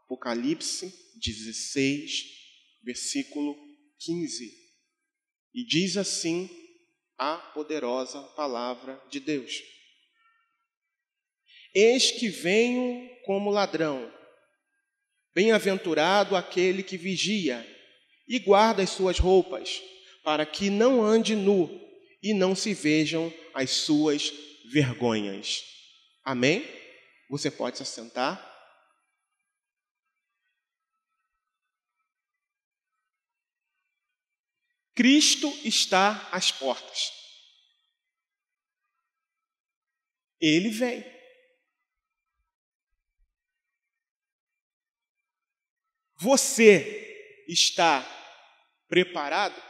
Apocalipse 16, versículo 15. E diz assim a poderosa palavra de Deus: Eis que venho como ladrão. Bem-aventurado aquele que vigia e guarda as suas roupas, para que não ande nu e não se vejam as suas vergonhas. Amém? Você pode se assentar. Cristo está às portas. Ele vem. Você está preparado?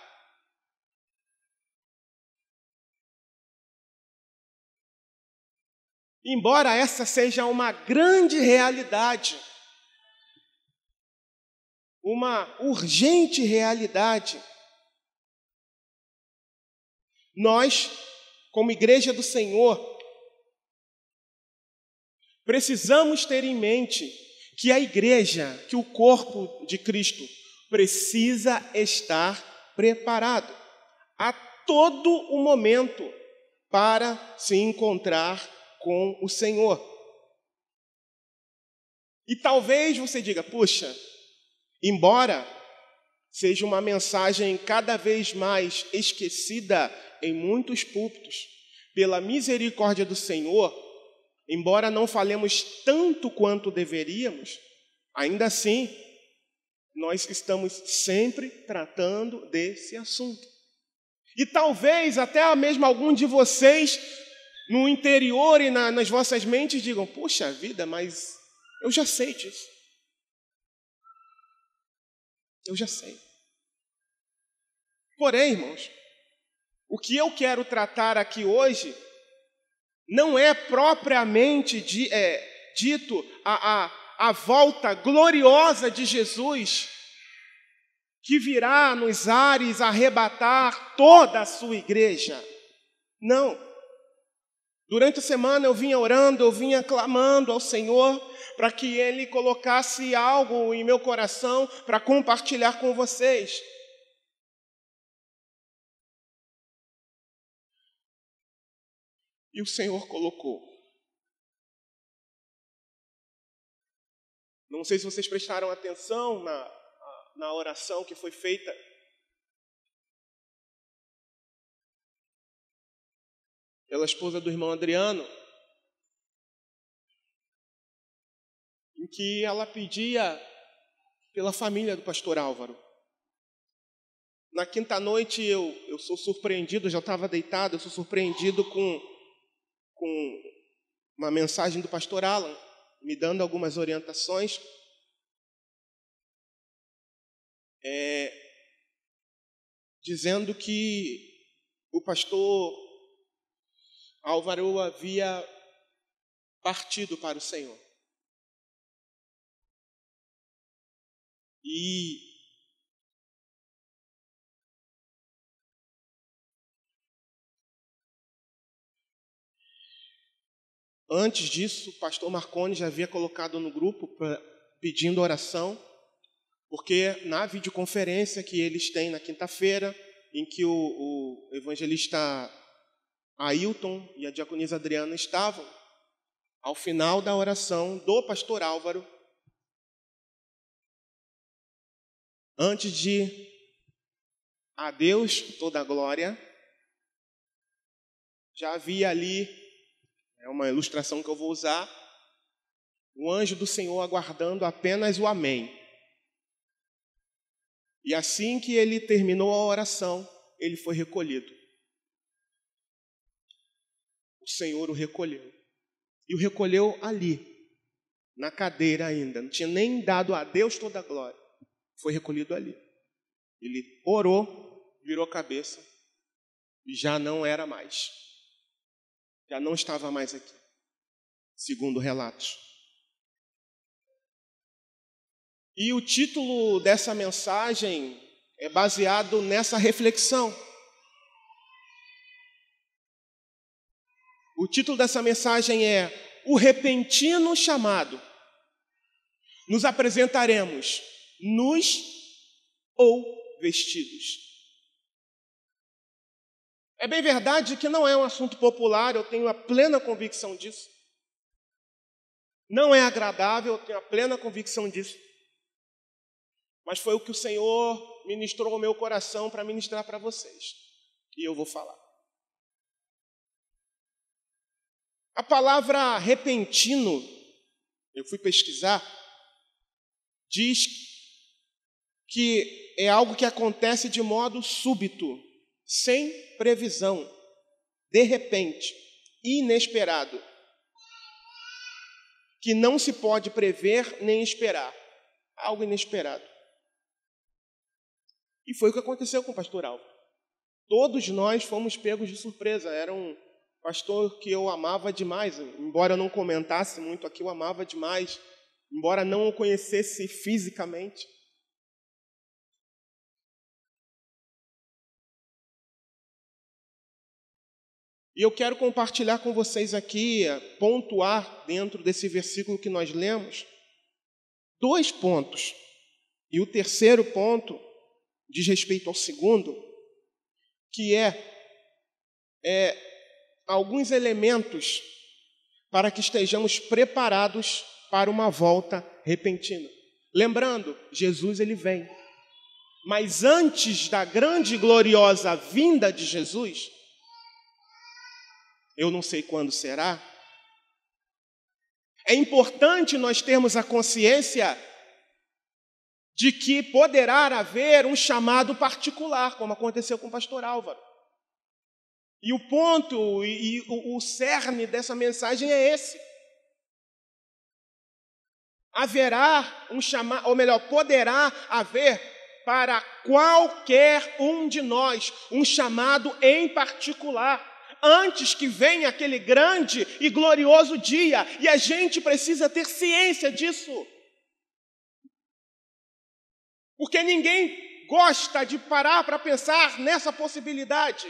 Embora essa seja uma grande realidade, uma urgente realidade, nós, como Igreja do Senhor, precisamos ter em mente que a igreja, que o corpo de Cristo, precisa estar preparado a todo o momento para se encontrar com o Senhor. E talvez você diga, puxa, embora seja uma mensagem cada vez mais esquecida em muitos púlpitos, pela misericórdia do Senhor, embora não falemos tanto quanto deveríamos, ainda assim, nós estamos sempre tratando desse assunto. E talvez até mesmo algum de vocês, no interior e nas vossas mentes, digam, puxa vida, mas eu já sei disso. Eu já sei. Porém, irmãos, o que eu quero tratar aqui hoje não é propriamente dito a volta gloriosa de Jesus, que virá nos ares arrebatar toda a sua igreja. Não. Durante a semana eu vinha orando, eu vinha clamando ao Senhor para que Ele colocasse algo em meu coração para compartilhar com vocês. E o Senhor colocou. Não sei se vocês prestaram atenção na oração que foi feita. Pela esposa do irmão Adriano, em que ela pedia pela família do pastor Álvaro. Na quinta noite eu sou surpreendido, eu já estava deitado, eu sou surpreendido com uma mensagem do pastor Alan, me dando algumas orientações. Dizendo que o pastor Álvaro havia partido para o Senhor. E antes disso, o pastor Marconi já havia colocado no grupo pedindo oração, porque na videoconferência que eles têm na quinta-feira, em que o evangelista Ailton e a diaconisa Adriana estavam, ao final da oração do pastor Álvaro, antes de a Deus toda a glória, já havia ali, é uma ilustração que eu vou usar, o anjo do Senhor aguardando apenas o amém. E assim que ele terminou a oração, ele foi recolhido. O Senhor o recolheu. E o recolheu ali, na cadeira ainda. Não tinha nem dado a Deus toda a glória. Foi recolhido ali. Ele orou, virou a cabeça e já não era mais. Já não estava mais aqui, segundo relatos. E o título dessa mensagem é baseado nessa reflexão. O título dessa mensagem é O Repentino Chamado. nos apresentaremos nus ou vestidos. É bem verdade que não é um assunto popular, eu tenho a plena convicção disso. Não é agradável, eu tenho a plena convicção disso. Mas foi o que o Senhor ministrou ao meu coração para ministrar para vocês. E eu vou falar. A palavra repentino, eu fui pesquisar, diz que é algo que acontece de modo súbito, sem previsão, de repente, inesperado, que não se pode prever nem esperar, algo inesperado. E foi o que aconteceu com o pastor Álvaro. Todos nós fomos pegos de surpresa. Era um pastor que eu amava demais, embora eu não comentasse muito aqui, eu amava demais, embora não o conhecesse fisicamente. E eu quero compartilhar com vocês aqui, pontuar dentro desse versículo que nós lemos, 2 pontos. E o terceiro ponto diz respeito ao segundo, que é alguns elementos para que estejamos preparados para uma volta repentina. Lembrando, Jesus ele vem. Mas antes da grande e gloriosa vinda de Jesus, eu não sei quando será, é importante nós termos a consciência de que poderá haver um chamado particular, como aconteceu com o pastor Álvaro. E o ponto e o cerne dessa mensagem é esse. Haverá um chamado, ou melhor, poderá haver para qualquer um de nós um chamado em particular, antes que venha aquele grande e glorioso dia, e a gente precisa ter ciência disso. Porque ninguém gosta de parar para pensar nessa possibilidade.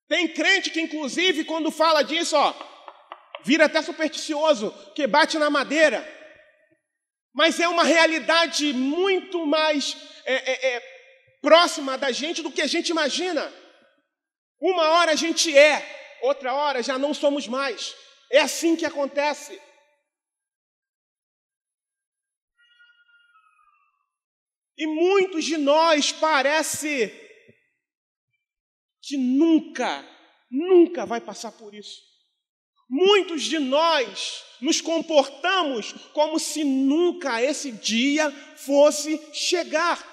Tem crente que, inclusive, quando fala disso, vira até supersticioso, que bate na madeira. Mas é uma realidade muito mais próxima da gente do que a gente imagina. Uma hora a gente outra hora já não somos mais. É assim que acontece. E muitos de nós parece que nunca vai passar por isso. Muitos de nós nos comportamos como se nunca esse dia fosse chegar.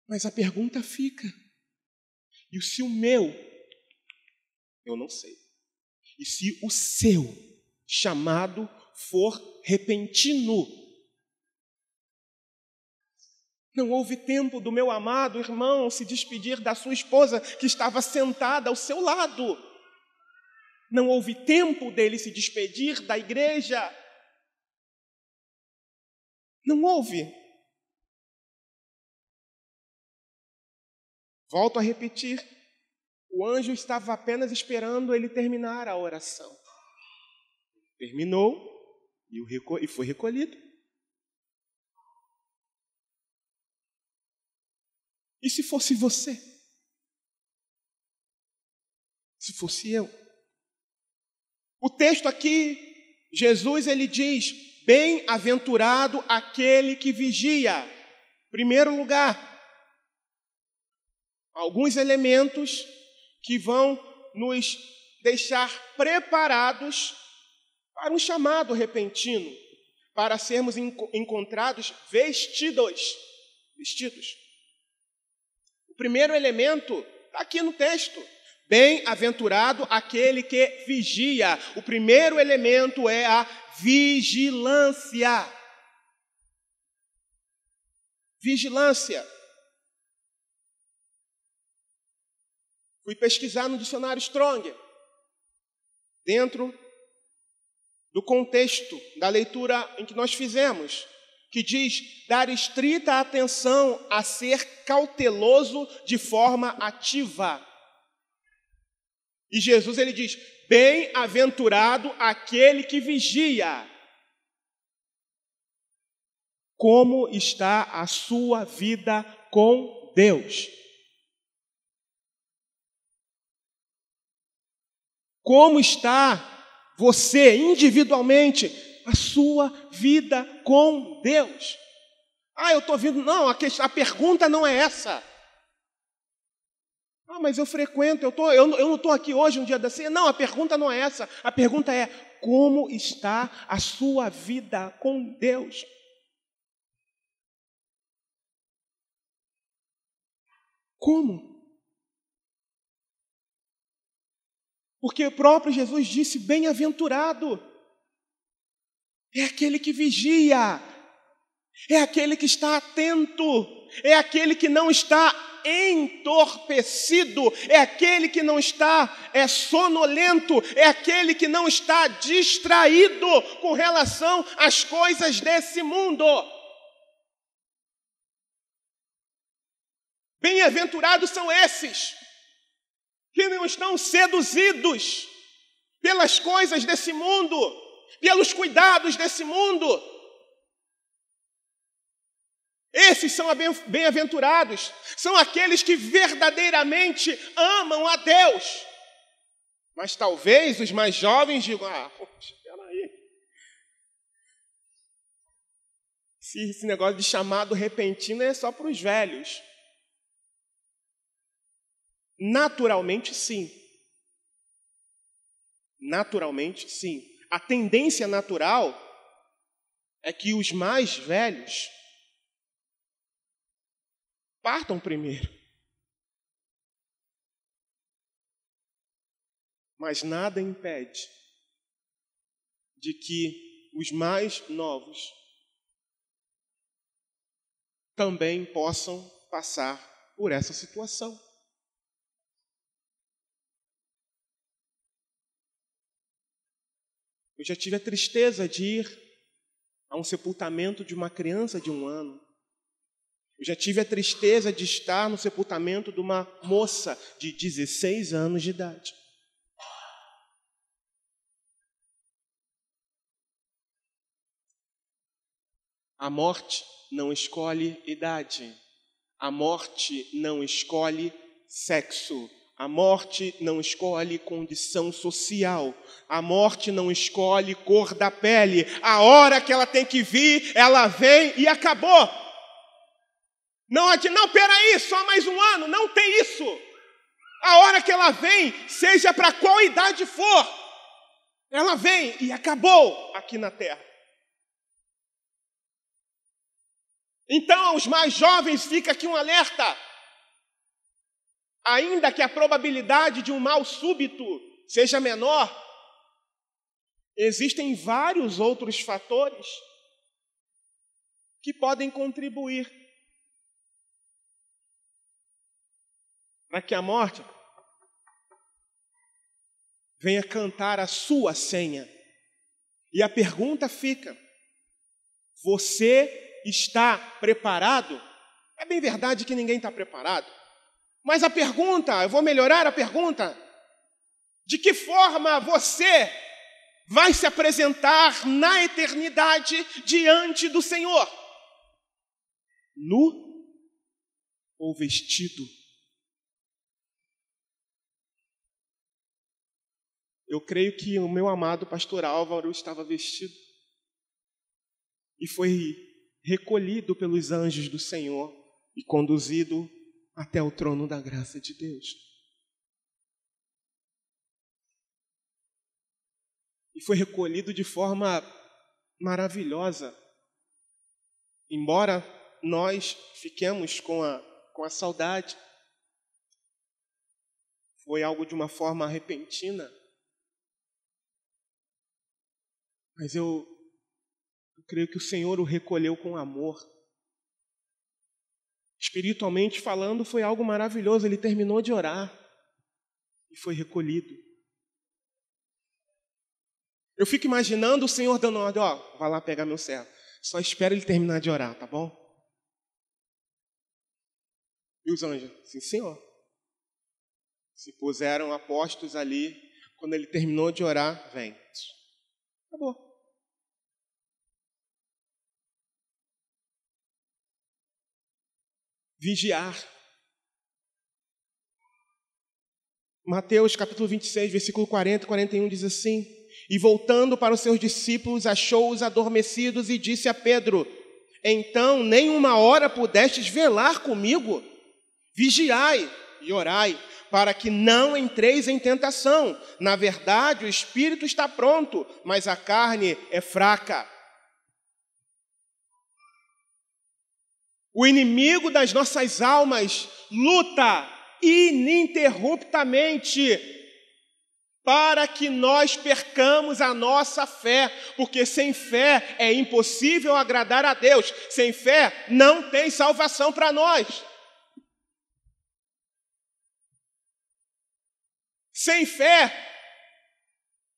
Mas a pergunta fica, e se o meu, eu não sei, e se o seu chamado for repentino? Não houve tempo do meu amado irmão se despedir da sua esposa que estava sentada ao seu lado. Não houve tempo dele se despedir da igreja. Não houve. Volto a repetir. O anjo estava apenas esperando ele terminar a oração. Terminou e foi recolhido. E se fosse você? Se fosse eu? O texto aqui, Jesus ele diz, bem-aventurado aquele que vigia. Primeiro lugar, alguns elementos que vão nos deixar preparados para um chamado repentino, para sermos encontrados vestidos. O primeiro elemento está aqui no texto. Bem-aventurado aquele que vigia. O primeiro elemento é a vigilância. Vigilância. Fui pesquisar no dicionário Strong, dentro do contexto da leitura em que nós fizemos. que diz dar estrita atenção a ser cauteloso de forma ativa. E Jesus, ele diz, bem-aventurado aquele que vigia. Como está a sua vida com Deus? Como está você, individualmente, a sua vida com Deus? Eu estou vindo... Não, a pergunta não é essa. Mas eu frequento, eu não estou aqui hoje, um dia da ceia. Não, a pergunta não é essa. A pergunta é, como está a sua vida com Deus? Como? Porque o próprio Jesus disse, bem-aventurado é aquele que vigia, é aquele que está atento, é aquele que não está entorpecido, é aquele que não está sonolento, é aquele que não está distraído com relação às coisas desse mundo. Bem-aventurados são esses que não estão seduzidos pelas coisas desse mundo, pelos cuidados desse mundo. Esses são bem-aventurados, são aqueles que verdadeiramente amam a Deus. Mas talvez os mais jovens digam, espera aí. Esse negócio de chamado repentino é só para os velhos. Naturalmente, sim. Naturalmente, sim. A tendência natural é que os mais velhos partam primeiro. Mas nada impede de que os mais novos também possam passar por essa situação. Eu já tive a tristeza de ir a um sepultamento de uma criança de 1 ano. Eu já tive a tristeza de estar no sepultamento de uma moça de 16 anos de idade. A morte não escolhe idade. A morte não escolhe sexo. A morte não escolhe condição social. A morte não escolhe cor da pele. A hora que ela tem que vir, ela vem e acabou. Não, peraí, só mais 1 ano. Não tem isso. A hora que ela vem, seja para qual idade for, ela vem e acabou aqui na terra. Então, aos mais jovens, fica aqui um alerta. Ainda que a probabilidade de um mal súbito seja menor, existem vários outros fatores que podem contribuir para que a morte venha cantar a sua senha. E a pergunta fica: você está preparado? É bem verdade que ninguém está preparado. Mas a pergunta, eu vou melhorar a pergunta: de que forma você vai se apresentar na eternidade diante do Senhor? Nu ou vestido? Eu creio que o meu amado pastor Álvaro estava vestido e foi recolhido pelos anjos do Senhor e conduzido até o trono da graça de Deus. E foi recolhido de forma maravilhosa. Embora nós fiquemos com a saudade, foi algo de uma forma repentina. Mas eu creio que o Senhor o recolheu com amor. Espiritualmente falando, foi algo maravilhoso. Ele terminou de orar e foi recolhido. Eu fico imaginando o Senhor dando ordem: vai lá pegar meu servo. Só espera ele terminar de orar, tá bom? E os anjos? Sim, senhor. Se puseram apostos ali. Quando ele terminou de orar, vem. Acabou. Vigiar. Mateus capítulo 26, versículo 40 e 41 diz assim: E voltando para os seus discípulos, achou-os adormecidos e disse a Pedro: Então nem uma hora pudestes velar comigo? Vigiai e orai, para que não entreis em tentação. Na verdade, o espírito está pronto, mas a carne é fraca. O inimigo das nossas almas luta ininterruptamente para que nós percamos a nossa fé, porque sem fé é impossível agradar a Deus. Sem fé não tem salvação para nós. Sem fé,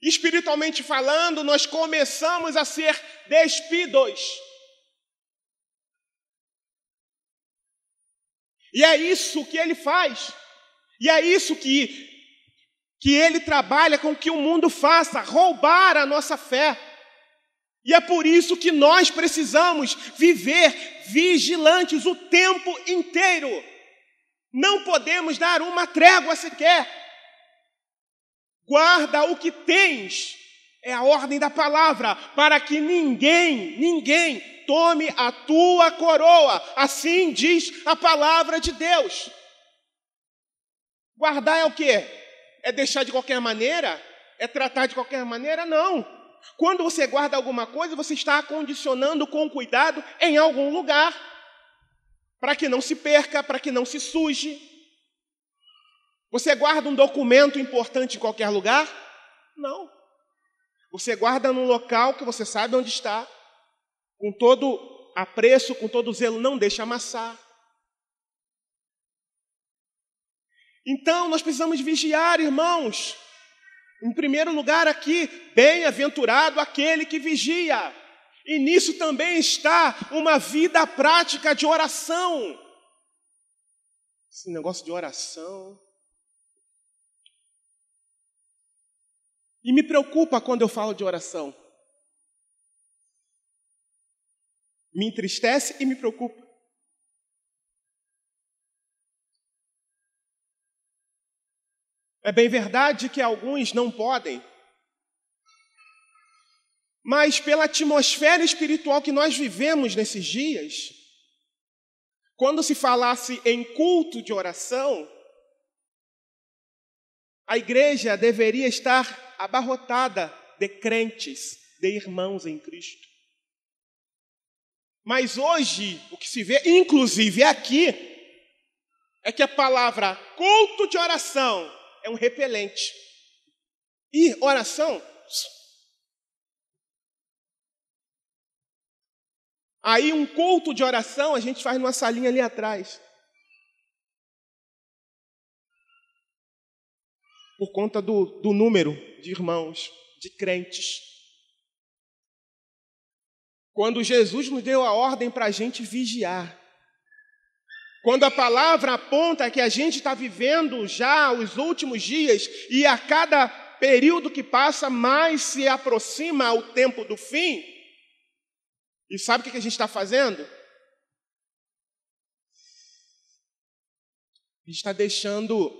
espiritualmente falando, nós começamos a ser despidos. E é isso que ele faz. E é isso que ele trabalha com que o mundo faça, roubar a nossa fé. E é por isso que nós precisamos viver vigilantes o tempo inteiro. Não podemos dar uma trégua sequer. Guarda o que tens, é a ordem da palavra, para que ninguém tome a tua coroa. Assim diz a palavra de Deus. Guardar é o quê? É deixar de qualquer maneira? É tratar de qualquer maneira? Não. Quando você guarda alguma coisa, você está acondicionando com cuidado em algum lugar, para que não se perca, para que não se suje. Você guarda um documento importante em qualquer lugar? Não. Você guarda num local que você sabe onde está, com todo apreço, com todo zelo, não deixa amassar. Então, nós precisamos vigiar, irmãos. Em primeiro lugar aqui, bem-aventurado aquele que vigia. E nisso também está uma vida prática de oração. Esse negócio de oração. E me preocupa quando eu falo de oração. Me entristece e me preocupa. É bem verdade que alguns não podem, mas pela atmosfera espiritual que nós vivemos nesses dias, quando se falasse em culto de oração, a igreja deveria estar abarrotada de crentes, de irmãos em Cristo. Mas hoje, o que se vê, inclusive aqui, é que a palavra culto de oração é um repelente. E oração? Aí um culto de oração a gente faz numa salinha ali atrás. Por conta do número de irmãos, de crentes. Quando Jesus nos deu a ordem para a gente vigiar. Quando a palavra aponta que a gente está vivendo já os últimos dias e a cada período que passa mais se aproxima o tempo do fim. E sabe o que a gente está fazendo? A gente está deixando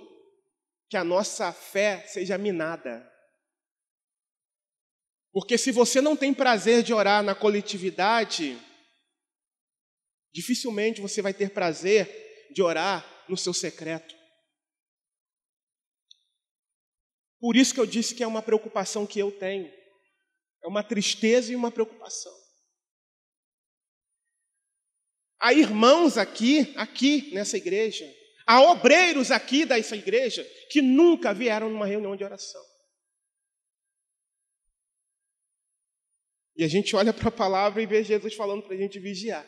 que a nossa fé seja minada. Porque se você não tem prazer de orar na coletividade, dificilmente você vai ter prazer de orar no seu secreto. Por isso que eu disse que é uma preocupação que eu tenho. É uma tristeza e uma preocupação. Há irmãos aqui nessa igreja, há obreiros aqui dessa igreja que nunca vieram numa reunião de oração. E a gente olha para a palavra e vê Jesus falando para a gente vigiar.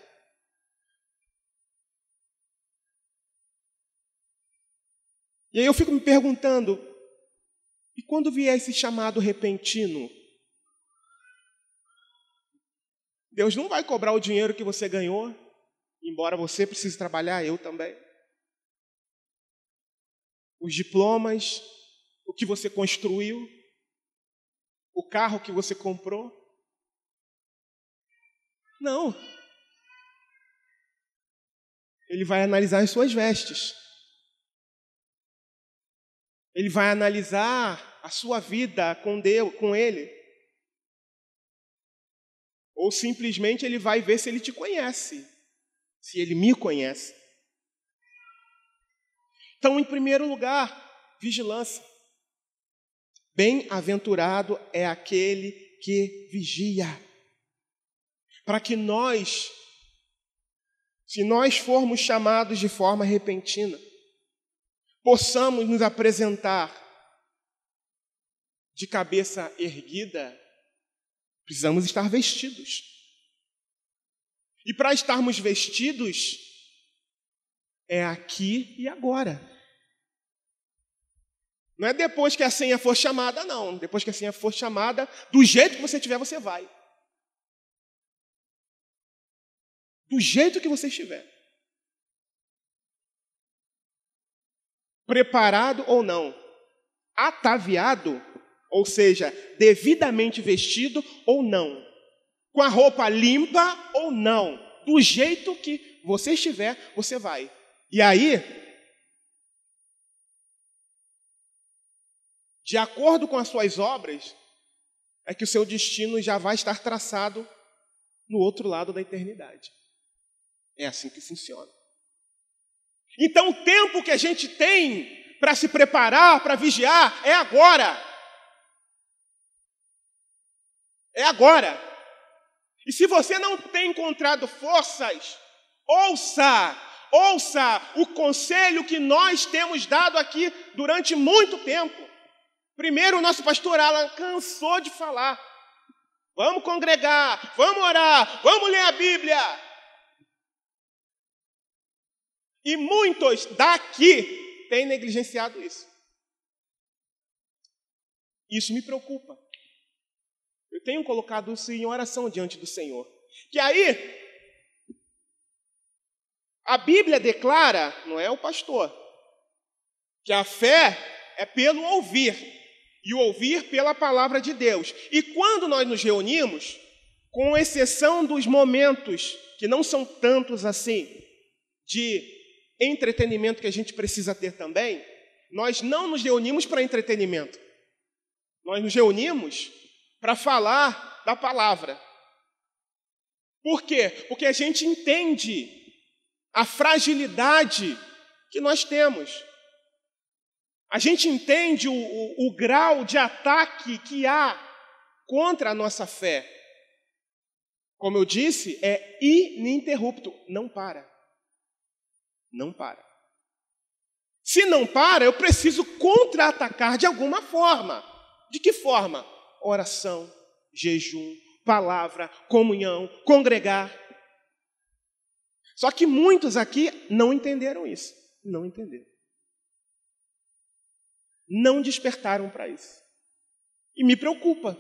E aí eu fico me perguntando, e quando vier esse chamado repentino? Deus não vai cobrar o dinheiro que você ganhou, embora você precise trabalhar, eu também. Os diplomas, o que você construiu, o carro que você comprou. Não. Ele vai analisar as suas vestes. Ele vai analisar a sua vida com Deus, com Ele. Ou simplesmente ele vai ver se Ele te conhece. Se Ele me conhece. Então, em primeiro lugar, vigilância. Bem-aventurado é aquele que vigia. Para que nós, se nós formos chamados de forma repentina, possamos nos apresentar de cabeça erguida, precisamos estar vestidos. E para estarmos vestidos, é aqui e agora. Não é depois que a senha for chamada, não. Depois que a senha for chamada, do jeito que você estiver, você vai. Do jeito que você estiver. Preparado ou não. Ataviado, ou seja, devidamente vestido ou não. Com a roupa limpa ou não. Do jeito que você estiver, você vai. E aí, de acordo com as suas obras, é que o seu destino já vai estar traçado no outro lado da eternidade. É assim que funciona. Então, o tempo que a gente tem para se preparar, para vigiar, é agora. É agora. E se você não tem encontrado forças, ouça o conselho que nós temos dado aqui durante muito tempo. Primeiro, o nosso pastor Alan cansou de falar. Vamos congregar, vamos orar, vamos ler a Bíblia. E muitos daqui têm negligenciado isso. Isso me preocupa. Eu tenho colocado isso em oração diante do Senhor. Que aí, a Bíblia declara, não é o pastor, que a fé é pelo ouvir. E o ouvir pela palavra de Deus. E quando nós nos reunimos, com exceção dos momentos, que não são tantos assim, de entretenimento que a gente precisa ter também, nós não nos reunimos para entretenimento. Nós nos reunimos para falar da palavra. Por quê? Porque a gente entende a fragilidade que nós temos. A gente entende o grau de ataque que há contra a nossa fé. Como eu disse, é ininterrupto. Não para. Não para. Se não para, eu preciso contra-atacar de alguma forma. De que forma? Oração, jejum, palavra, comunhão, congregar. Só que muitos aqui não entenderam isso. Não entenderam. Não despertaram para isso. E me preocupa.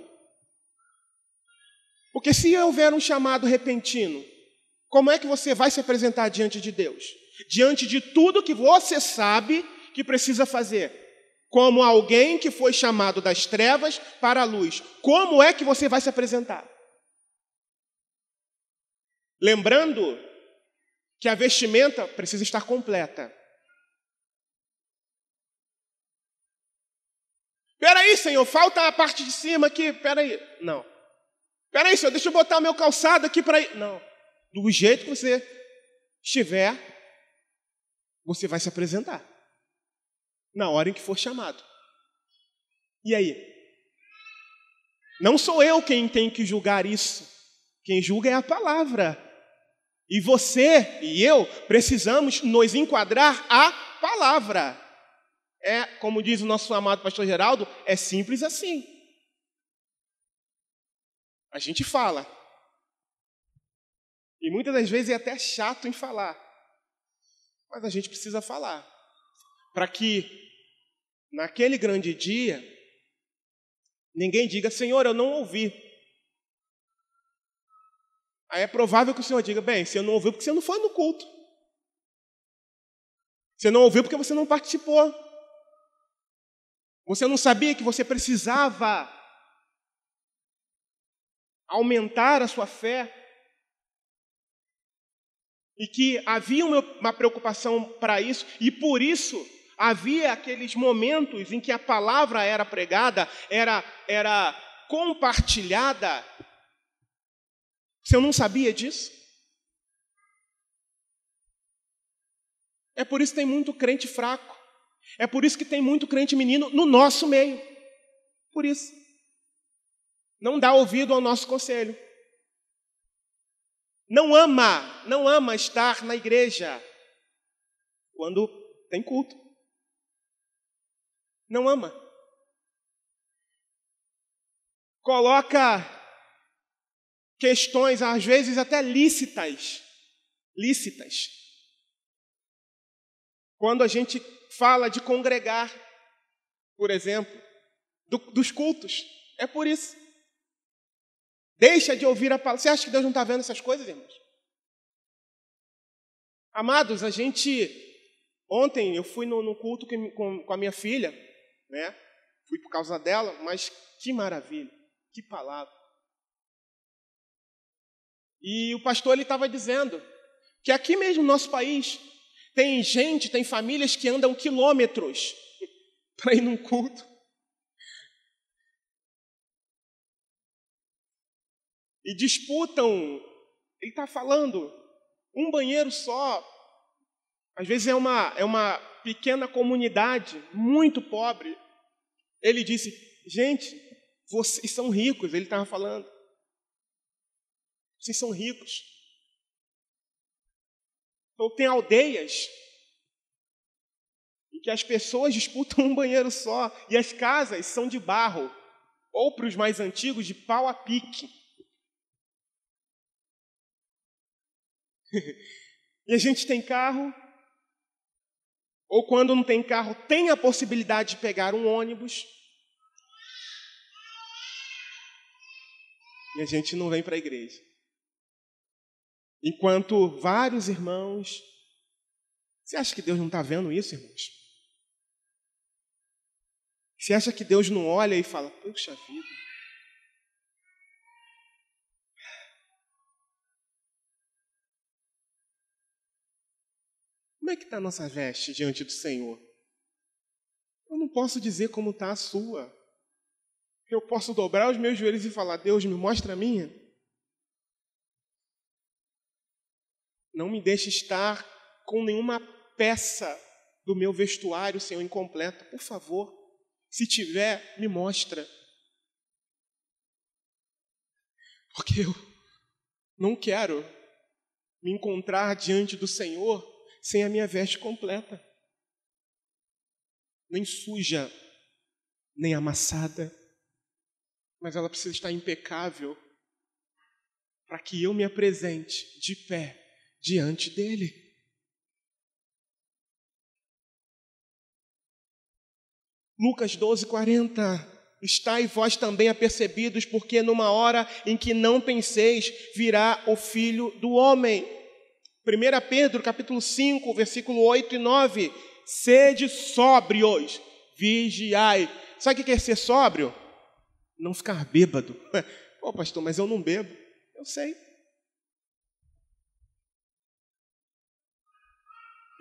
Porque se houver um chamado repentino, como é que você vai se apresentar diante de Deus? Diante de tudo que você sabe que precisa fazer. Como alguém que foi chamado das trevas para a luz. Como é que você vai se apresentar? Lembrando que a vestimenta precisa estar completa. Peraí, Senhor, falta a parte de cima aqui, peraí. Não. Peraí, Senhor, deixa eu botar o meu calçado aqui para ir. Não. Do jeito que você estiver, você vai se apresentar. Na hora em que for chamado. E aí? Não sou eu quem tem que julgar isso. Quem julga é a palavra. E você e eu precisamos nos enquadrar à palavra. É, como diz o nosso amado pastor Geraldo, é simples assim. A gente fala. E muitas das vezes é até chato em falar. Mas a gente precisa falar. Para que, naquele grande dia, ninguém diga, Senhor, eu não ouvi. Aí é provável que o Senhor diga, bem, você não ouviu porque você não foi no culto. Você não ouviu porque você não participou. Você não sabia que você precisava aumentar a sua fé. E que havia uma preocupação para isso. E por isso havia aqueles momentos em que a palavra era pregada, era compartilhada. Você não sabia disso? É por isso que tem muito crente fraco. É por isso que tem muito crente menino no nosso meio. Por isso. Não dá ouvido ao nosso conselho. Não ama estar na igreja quando tem culto. Não ama. Coloca questões, às vezes até lícitas. Quando a gente fala de congregar, por exemplo, dos cultos. É por isso. Deixa de ouvir a palavra. Você acha que Deus não está vendo essas coisas, irmãos? Amados, ontem eu fui no culto com a minha filha, né? Fui por causa dela, mas que maravilha, que palavra. E o pastor ele estava dizendo que aqui mesmo no nosso país tem famílias que andam quilômetros para ir num culto. E disputam, ele está falando, um banheiro só. Às vezes é uma pequena comunidade, muito pobre. Ele disse, gente, vocês são ricos, ele estava falando. Vocês são ricos. Então tem aldeias em que as pessoas disputam um banheiro só. E as casas são de barro, ou para os mais antigos, de pau a pique. E a gente tem carro, ou quando não tem carro, tem a possibilidade de pegar um ônibus. E a gente não vem para a igreja. Enquanto vários irmãos... Você acha que Deus não está vendo isso, irmãos? Você acha que Deus não olha e fala, puxa vida. Como é que está a nossa veste diante do Senhor? Eu não posso dizer como está a sua. Eu posso dobrar os meus joelhos e falar, Deus, me mostra a minha. Não me deixe estar com nenhuma peça do meu vestuário, Senhor, incompleta. Por favor, se tiver, me mostra. Porque eu não quero me encontrar diante do Senhor sem a minha veste completa. Nem suja, nem amassada. Mas ela precisa estar impecável para que eu me apresente de pé diante dele. Lucas 12:40. Estai vós também apercebidos, porque numa hora em que não penseis, virá o Filho do Homem. 1 Pedro, capítulo 5, versículo 8 e 9. Sede sóbrios, vigiai. Sabe o que é ser sóbrio? Não ficar bêbado. Pô, pastor, mas eu não bebo. Eu sei.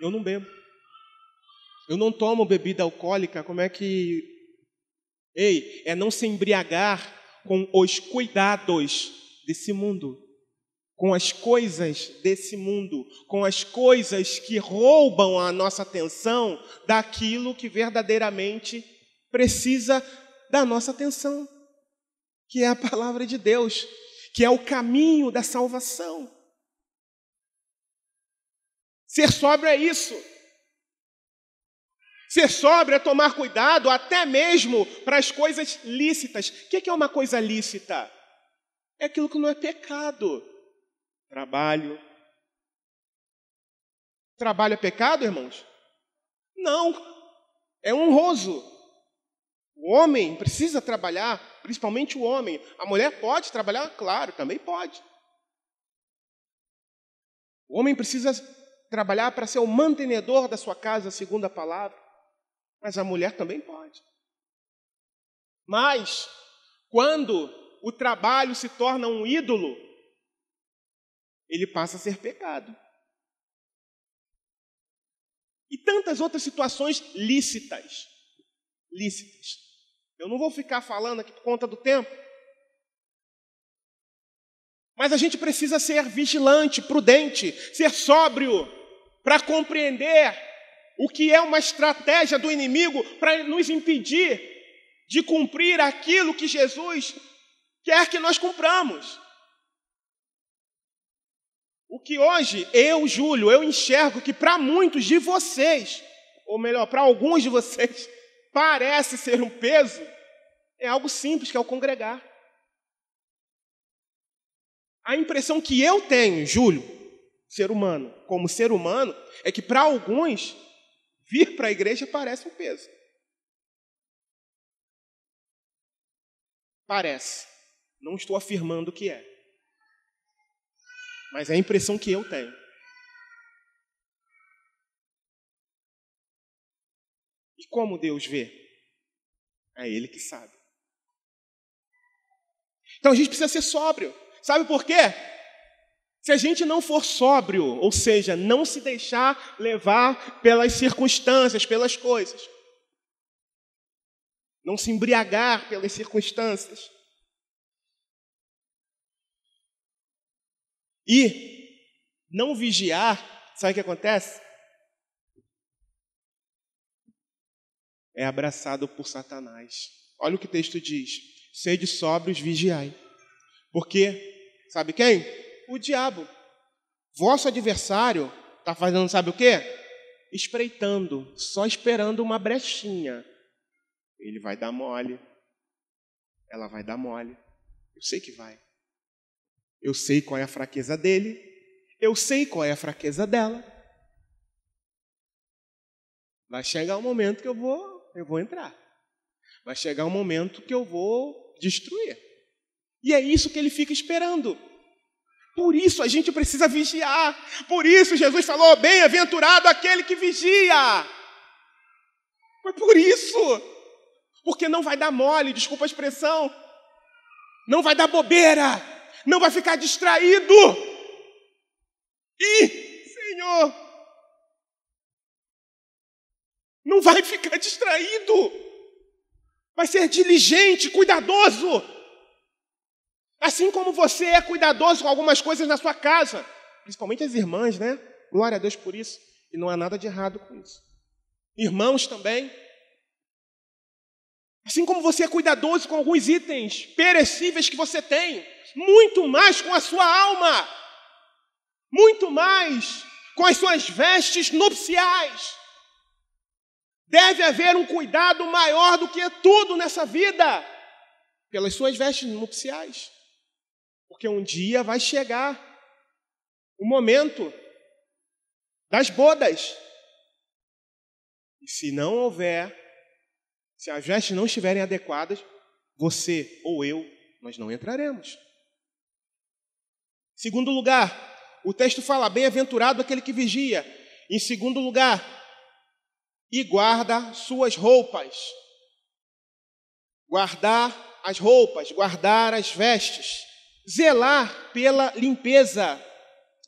Eu não bebo. Eu não tomo bebida alcoólica. Como é que... é não se embriagar com os cuidados desse mundo. Com as coisas desse mundo. Com as coisas que roubam a nossa atenção daquilo que verdadeiramente precisa da nossa atenção. Que é a palavra de Deus. Que é o caminho da salvação. Ser sóbrio é isso. Ser sóbrio é tomar cuidado até mesmo para as coisas lícitas. O que é uma coisa lícita? É aquilo que não é pecado. Trabalho. Trabalho é pecado, irmãos? Não. É honroso. O homem precisa trabalhar, principalmente o homem. A mulher pode trabalhar? Claro, também pode. O homem precisa trabalhar para ser o mantenedor da sua casa, segundo a palavra, mas a mulher também pode. Mas, quando o trabalho se torna um ídolo, ele passa a ser pecado. E tantas outras situações lícitas. Eu não vou ficar falando aqui por conta do tempo. Mas a gente precisa ser vigilante, prudente, ser sóbrio, para compreender o que é uma estratégia do inimigo para nos impedir de cumprir aquilo que Jesus quer que nós cumpramos. O que hoje Júlio, eu enxergo que para muitos de vocês, ou melhor, para alguns de vocês, parece ser um peso, é algo simples, que é o congregar. A impressão que eu tenho, Júlio, como ser humano, é que para alguns, vir para a igreja parece um peso. Parece. Não estou afirmando que é. Mas é a impressão que eu tenho. E como Deus vê? É Ele que sabe. Então a gente precisa ser sóbrio. Sabe por quê? Se a gente não for sóbrio, ou seja, não se deixar levar pelas circunstâncias, pelas coisas, não se embriagar pelas circunstâncias, e não vigiar, sabe o que acontece? É abraçado por Satanás. Olha o que o texto diz: sede sóbrios, vigiai. Porque, sabe quem? O diabo. Vosso adversário está fazendo sabe o quê? Espreitando, só esperando uma brechinha. Ele vai dar mole. Ela vai dar mole. Eu sei que vai. Eu sei qual é a fraqueza dele. Eu sei qual é a fraqueza dela. Vai chegar um momento que eu vou entrar. Vai chegar um momento que eu vou destruir. E é isso que ele fica esperando. Por isso a gente precisa vigiar. Por isso Jesus falou, bem-aventurado aquele que vigia. Foi por isso. Porque não vai dar mole, desculpa a expressão. Não vai dar bobeira. Não vai ficar distraído. Senhor, não vai ficar distraído. Vai ser diligente, cuidadoso. Assim como você é cuidadoso com algumas coisas na sua casa, principalmente as irmãs, né? Glória a Deus por isso. E não há nada de errado com isso. Irmãos também. Assim como você é cuidadoso com alguns itens perecíveis que você tem, muito mais com a sua alma. Muito mais com as suas vestes nupciais. Deve haver um cuidado maior do que tudo nessa vida, pelas suas vestes nupciais. Porque um dia vai chegar o momento das bodas. E se não houver, se as vestes não estiverem adequadas, você ou eu, nós não entraremos. Segundo lugar, o texto fala, bem-aventurado aquele que vigia. Em segundo lugar, e guarda suas roupas. Guardar as roupas, guardar as vestes. Zelar pela limpeza.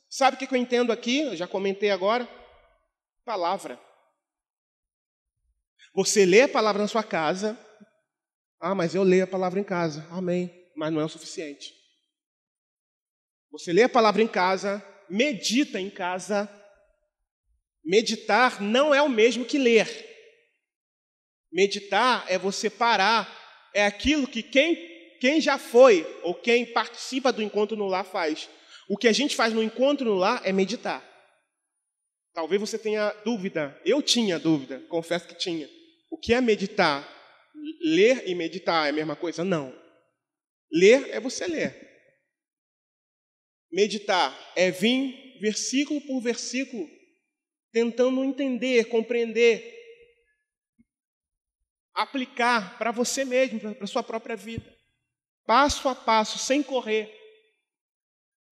Sabe o que eu entendo aqui? Eu já comentei agora. Palavra. Você lê a palavra na sua casa. Mas eu leio a palavra em casa. Amém. Mas não é o suficiente. Você lê a palavra em casa, medita em casa. Meditar não é o mesmo que ler. Meditar é você parar. É aquilo que quem já foi ou quem participa do encontro no lar faz. O que a gente faz no encontro no lar é meditar. Talvez você tenha dúvida. Eu tinha dúvida, confesso que tinha. O que é meditar? Ler e meditar é a mesma coisa? Não. Ler é você ler. Meditar é vir versículo por versículo, tentando entender, compreender, aplicar para você mesmo, para a sua própria vida. Passo a passo, sem correr.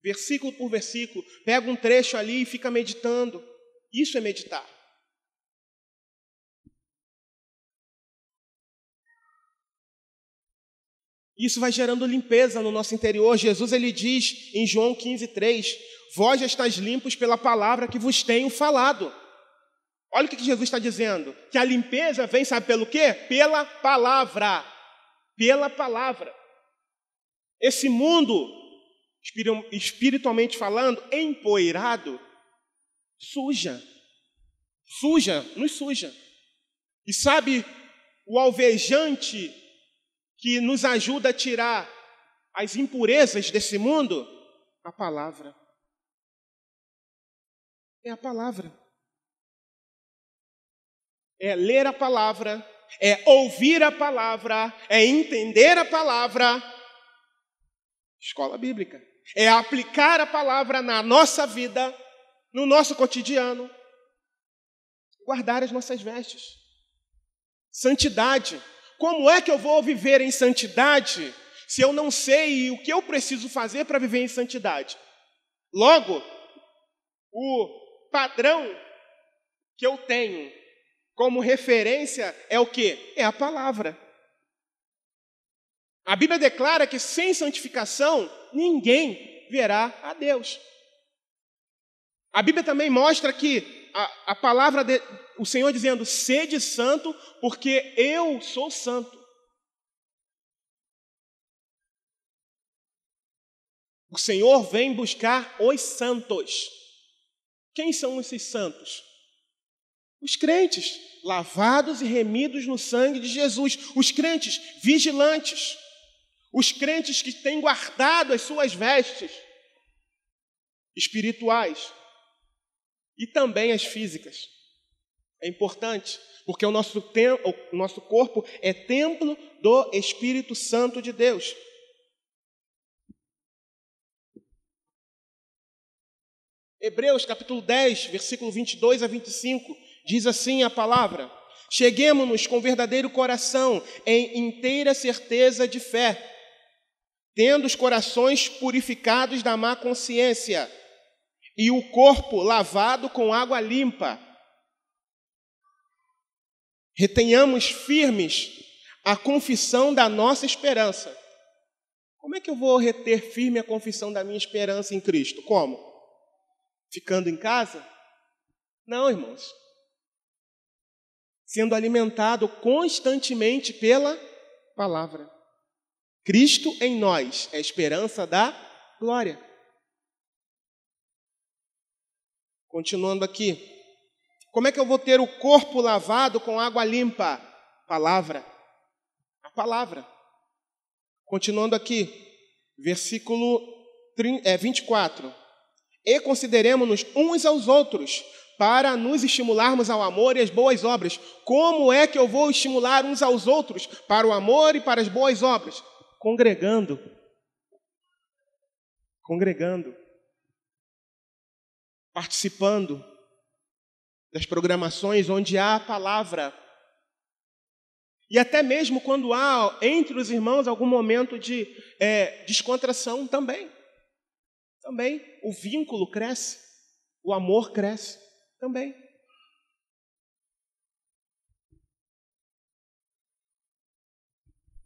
versículo por versículo, pega um trecho ali e fica meditando. Isso é meditar. Isso vai gerando limpeza no nosso interior. Jesus, ele diz em João 15:3, vós já estáis limpos pela palavra que vos tenho falado. Olha o que Jesus está dizendo, que a limpeza vem, sabe pelo quê? Pela palavra. Pela palavra. Esse mundo, espiritualmente falando, empoeirado, nos suja. E sabe o alvejante que nos ajuda a tirar as impurezas desse mundo? A palavra. É a palavra. É ler a palavra, é ouvir a palavra, é entender a palavra. Escola bíblica. É aplicar a palavra na nossa vida, no nosso cotidiano. Guardar as nossas vestes. Santidade. Como é que eu vou viver em santidade se eu não sei o que eu preciso fazer para viver em santidade? Logo, o padrão que eu tenho como referência é o quê? É a palavra. A Bíblia declara que sem santificação ninguém verá a Deus. A Bíblia também mostra que a palavra o Senhor dizendo, sede santo, porque eu sou santo. O Senhor vem buscar os santos. Quem são esses santos? Os crentes, lavados e remidos no sangue de Jesus. Os crentes vigilantes. Os crentes que têm guardado as suas vestes espirituais. E também as físicas. É importante, porque o nosso corpo é templo do Espírito Santo de Deus. Hebreus capítulo 10, versículo 22 a 25, diz assim a palavra: cheguemo-nos com verdadeiro coração, em inteira certeza de fé, tendo os corações purificados da má consciência, e o corpo lavado com água limpa. Retenhamos firmes a confissão da nossa esperança. Como é que eu vou reter firme a confissão da minha esperança em Cristo? Como? Ficando em casa? Não, irmãos. Sendo alimentado constantemente pela palavra. Cristo em nós é a esperança da glória. Continuando aqui. Como é que eu vou ter o corpo lavado com água limpa? Palavra. A palavra. Continuando aqui. Versículo 24. E consideremos-nos uns aos outros, para nos estimularmos ao amor e às boas obras. Como é que eu vou estimular uns aos outros para o amor e para as boas obras? Congregando. Participando das programações onde há a palavra. E até mesmo quando há entre os irmãos algum momento de descontração também. Também o vínculo cresce, o amor cresce também.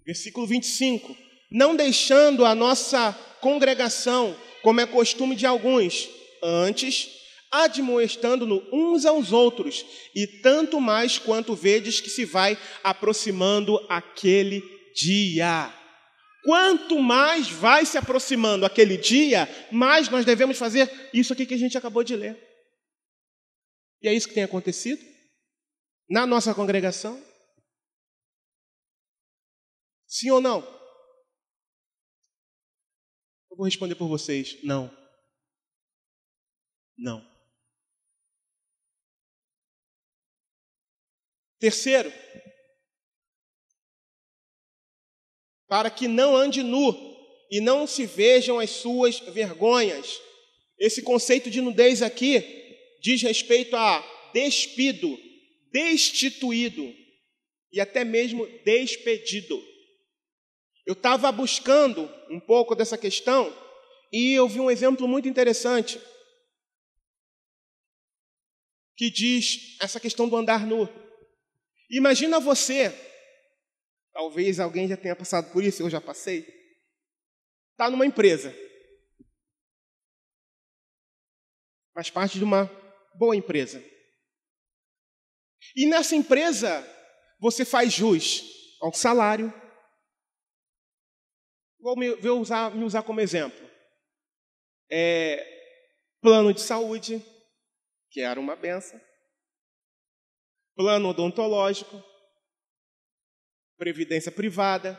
Versículo 25. Não deixando a nossa congregação, como é costume de alguns, antes admoestando-nos uns aos outros, e tanto mais quanto vedes que se vai aproximando aquele dia. Quanto mais vai se aproximando aquele dia, mais nós devemos fazer isso aqui que a gente acabou de ler. E é isso que tem acontecido na nossa congregação? Sim ou não? Eu vou responder por vocês. Não. Não. Terceiro, para que não ande nu e não se vejam as suas vergonhas. Esse conceito de nudez aqui diz respeito a despido, destituído e até mesmo despedido. Eu estava buscando um pouco dessa questão e eu vi um exemplo muito interessante que diz essa questão do andar nu. Imagina você, talvez alguém já tenha passado por isso, eu já passei, está numa empresa, faz parte de uma boa empresa. E nessa empresa, você faz jus ao salário. Vou me usar como exemplo. Plano de saúde, que era uma benção. Plano odontológico. Previdência privada.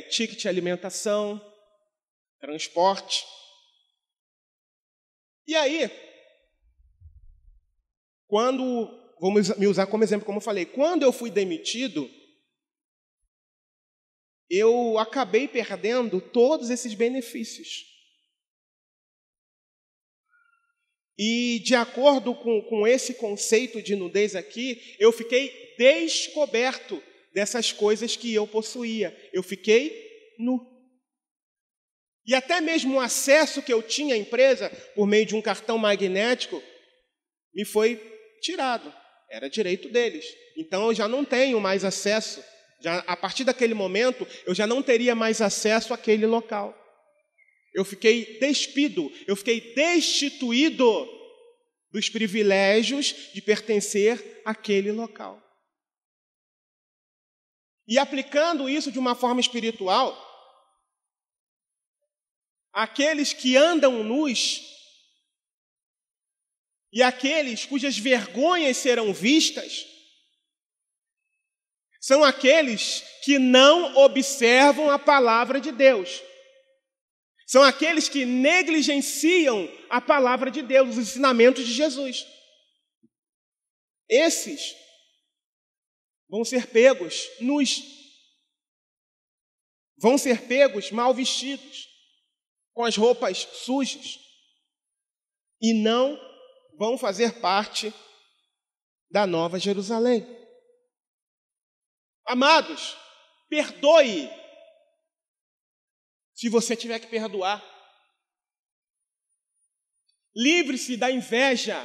Ticket de alimentação. Transporte. E aí, vou me usar como exemplo, como eu falei, quando eu fui demitido, eu acabei perdendo todos esses benefícios. E, de acordo com esse conceito de nudez aqui, eu fiquei descoberto dessas coisas que eu possuía. Eu fiquei nu. E até mesmo o acesso que eu tinha à empresa, por meio de um cartão magnético, me foi tirado. Era direito deles. Então, eu já não tenho mais acesso. A partir daquele momento, eu já não teria mais acesso àquele local. Eu fiquei despido, eu fiquei destituído dos privilégios de pertencer àquele local. E aplicando isso de uma forma espiritual, aqueles que andam nus e aqueles cujas vergonhas serão vistas, são aqueles que não observam a palavra de Deus. São aqueles que negligenciam a palavra de Deus, os ensinamentos de Jesus. Esses vão ser pegos nus. Vão ser pegos mal vestidos, com as roupas sujas. E não vão fazer parte da Nova Jerusalém. Amados, perdoe se você tiver que perdoar. Livre-se da inveja,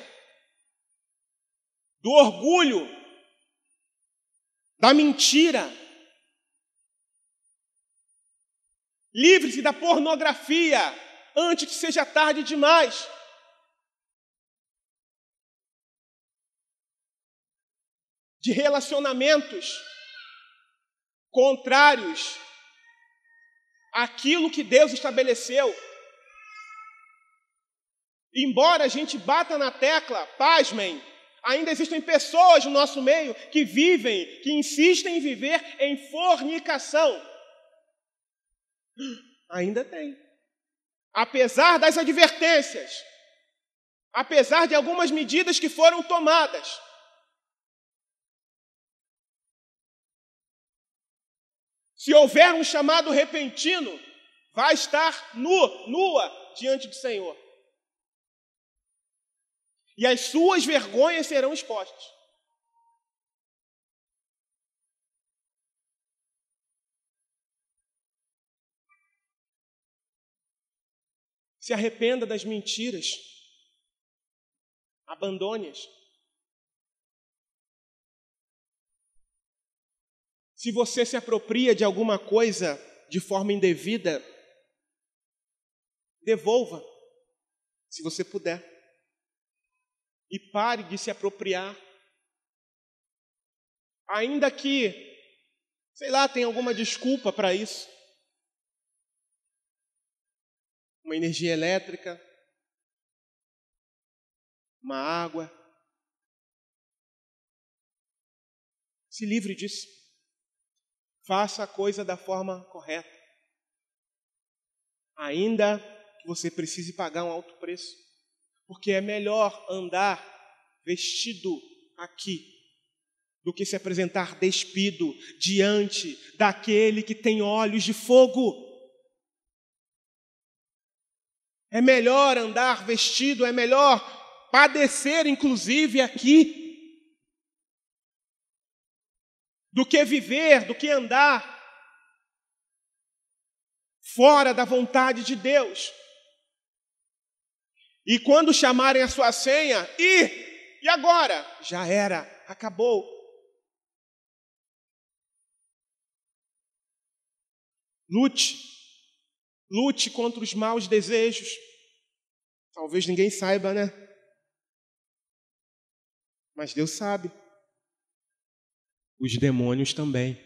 do orgulho, da mentira. Livre-se da pornografia antes que seja tarde demais. De relacionamentos contrários àquilo que Deus estabeleceu. Embora a gente bata na tecla, pasmem, ainda existem pessoas no nosso meio que insistem em viver em fornicação. Ainda tem. Apesar das advertências, apesar de algumas medidas que foram tomadas, se houver um chamado repentino, vai estar nua diante do Senhor. E as suas vergonhas serão expostas. Se arrependa das mentiras. Abandone-as. Se você se apropria de alguma coisa de forma indevida, devolva, se você puder. E pare de se apropriar. Ainda que, tenha alguma desculpa para isso. Uma energia elétrica, uma água. Se livre disso. Faça a coisa da forma correta. Ainda que você precise pagar um alto preço. Porque é melhor andar vestido aqui do que se apresentar despido diante daquele que tem olhos de fogo. É melhor andar vestido, é melhor padecer, inclusive, aqui, do que viver, do que andar fora da vontade de Deus. E quando chamarem a sua senha, e agora? Já era, acabou. Lute contra os maus desejos. Talvez ninguém saiba, né? Mas Deus sabe. Os demônios também.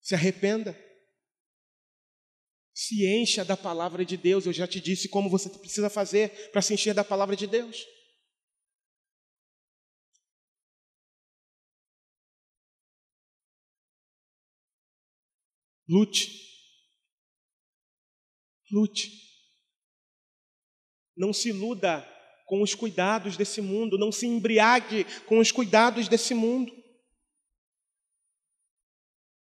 Se arrependa. Se encha da palavra de Deus. Eu já te disse como você precisa fazer para se encher da palavra de Deus. Lute. Não se iluda com os cuidados desse mundo. Não se embriague com os cuidados desse mundo,